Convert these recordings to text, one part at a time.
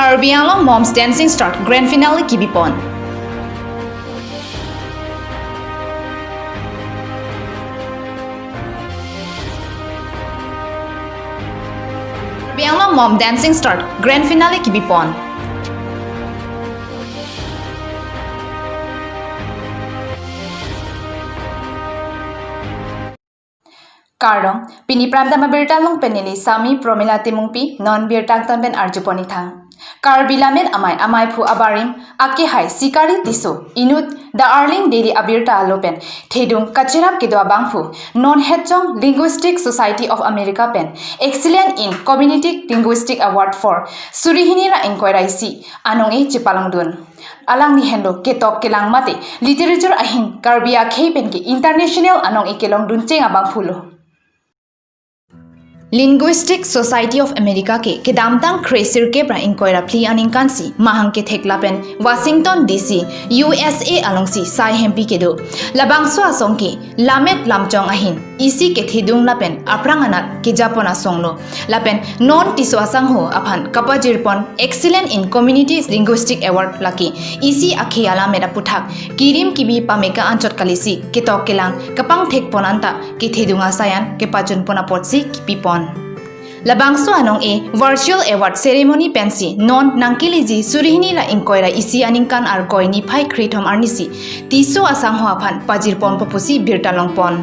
Karbi Anglong Moms Dancing Start Grand Finale Kibipon. Karbi Anglong Mom Dancing Start Grand Finale Kibipon. Karong pini prabda mabirtalong penili sami promila timungpi non birtagtan ben arjuponi thang. Karbilamen amai phu abarim ake hai sikari tiso inut the Arling Daily Abirta alopen thedung kachirap kedwa bangphu non hetchong Linguistic Society of America pen excellent in Community Linguistic Award for Surihinira Inquiry anong e chipalongdun alang ni hendo ketok kelang mate literature ahin Karbia Kpen ki international anong e kelong dun cheng abang phulo Linguistic Society of America ke kedamtang kresir ke pra inquiry pli aning kansi mahang ke theklapen Washington DC USA alongsi sai hempi kedo labangso asong ke lamet lamchong ahin isi ke thidung lapen apranganat ke japona songlo lapen non tiso asang ho aphan kapajirpon excellent in community linguistic award laki isi akhi alamera puthak kirim kibi pameka anchot kalisi ke tokelang kapang thek ponanta ke thidunga sayan ke pajun pona potsi pipon Labangso anong e virtual award ceremony pensi non nangkiliji surihini la inkoira isi aningkan ar koini phai krithom arnisi tiso asang hoaphan pajirpon popusi birtalongpon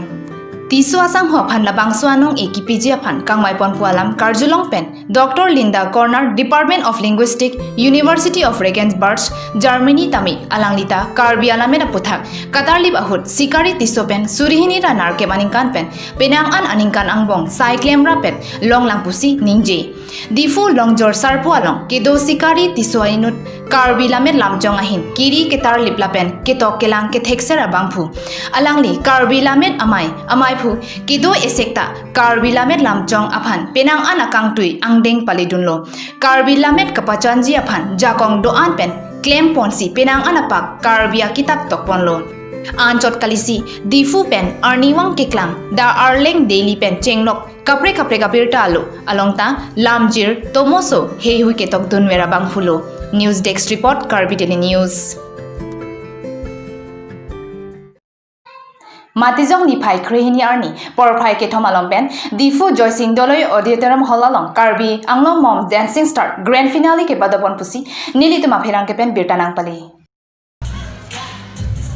tiso asang hoaphan labangso anong e kipiji aphan kangmaipon pualam karjulong pen Dr. Linda Corner Department of Linguistics University of Regensburg Germany tami alanglita Karbi alamena puthak katarlib ahut sikari tiso pen surihini ra narke maningkan pen penangan aningkan angbong sai klemra pen long langpusi ningje difu longjor sarpo along kedo sikari tiso ainut Karbi lamet lamjong ahin kiri ketar liplapen ketok kelang ke theksera bangphu alangli Karbi lamet amai phu kido esekta Karbi lamet lamjong aphan penang an akang tui angdeng palidunlo Karbi lamet kapachanji aphan jakong doan pen claim ponsi penang anapak Karbia kitab tokponlo anchot kalisi difu pen arniwang keklang da Arling Daily pen chenglok kapre kapirta alo alongta lamjir tomoso hehui ketok dunwera bangphulo News Desk Report Karbi Daily News Matizong ni phai krehini arni por phai ke thomalom pen difu joysing doloi auditorium holalong Karbi Anglong Mom Dancing Start Grand Finale ke badapon pusi nilituma pherang ke pen birtanang pali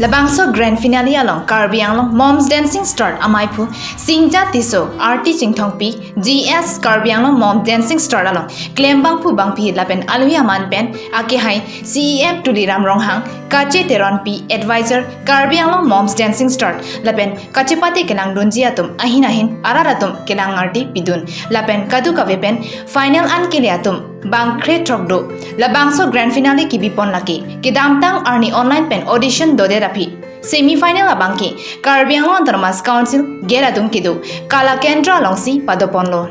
Labangso Grand Finale along Karbi Anglong Moms Dancing Start amai phu singja tiso RT chingthongpi GS Karbi Anglong Mom Dancing Start along klembang phu bangpi lapen alwi aman pen ake hai CEF tuliram ronghang kache teron pi advisor Karbi Anglong Moms Dancing Start lapen kachepati kelang dunji atum ahin araratum kelang RT pidun lapen kadu kavepen final an keliatum bangkre trokdo labangso Grand Finale kibipon laki kedamtang arni online pen audition dode rapi semi-final abangki Karbi Anglong Autonomous Council geradum kidu kala kendra longsi padoponlo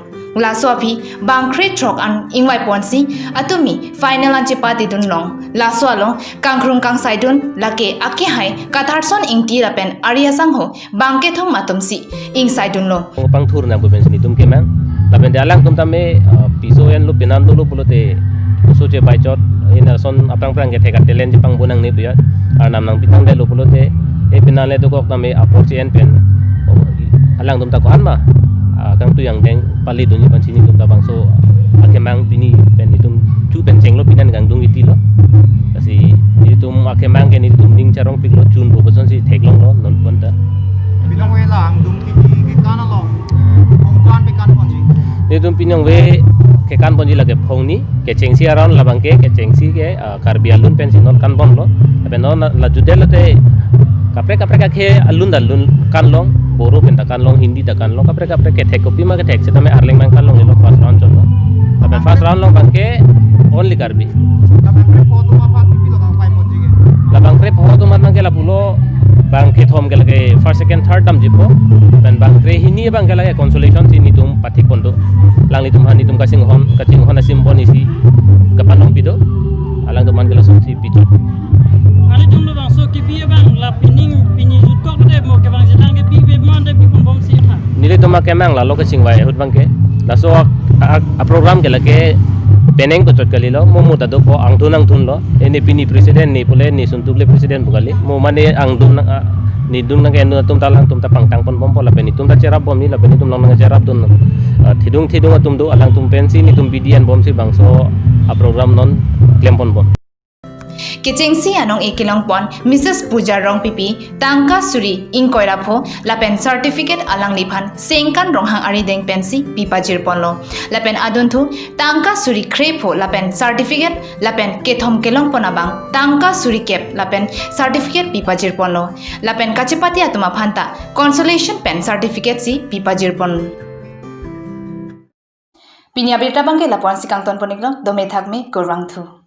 laso api bangkre trok an ingwai ponsi atumi final an chepati dun long laso along kangkrung kang saidun lake ake hai katharson ingti rapen ariasang ho bangke thong matumsi ing saidun lo pangthur na bu pensi tum kemang lapen dalang tum tame piso yan lu pinam dulu pulote uso je baicot ina son aprang ke theka talent je pangbunang ni tuya ar nam nang pitang de lu pulote e pinale to kok tame approach en pen alang tum ta ko anma kang tu yang deng pali dunyi pan sini tum ta bangso akemang pini pen itum chu pen chenglo pinan gang dung iti lo kasi itum akemang ke ni tum ning charong piklo chun bo boson si theklong lo non ponta bilang we lang dung ki kana lo ong kan pe kan ponji ni tum pinong we ke kan ponji lage phongni ke chengsi aron labang ke chengsi ke Karbi alun pen si non kan bon lo ape non la judelate kapre ka ke alun kan long boro pen kan long hindi kan long kapre ke thek kopi ma ke thek se tame Arling mang kan long lo first round cholo ape first round long bang ke only Karbi tapi pre photo ma phan pi lo kang pai ponji ke labang pre photo ma mang ke la pulo bang ke thom ke lage first second third tam jipo pen bang pre hini bang ke lage consolation si ni tum pathik pondo langli tum hani tum kasing hon asim bonisi kapanong pido alang tum man ke la si picho ani tum lo bang so ki bi bang la pini jut ko de mo ke bang jatang ke bi man de bi pom si tha nile tum ma ke mang la lo ke sing wai hut bang ke la so a program ke lage peneng ko chot kali lo mo ta do po ang thun lo ini pini president ni pole ni suntuk le president bugali mo mane ang dum na ni dum na kenu tum talang tum ta pangtang pon bom pola peni tum ta cerap bom ni la peni tum nang cerap tun thidung tum do alang tum pensi ni tum bidian bom si bangso a program non klem pon bom Kichengsi anong ikilong pon Mrs. Puja Rong Pipi tangka suri ingkoira pho lapen certificate alang liphan sengkan ronghang ari deng pensi pipa jirpon lo lapen adun thu tangka suri kre pho lapen certificate lapen kethom kelong pon abang tangka suri kep lapen certificate pipa jirpon lo lapen kachepati atuma phanta consolation pen certificate si pipa jirpon Pinya berita bangke lapuan sikang ton poniklo dome thakme gorwang thu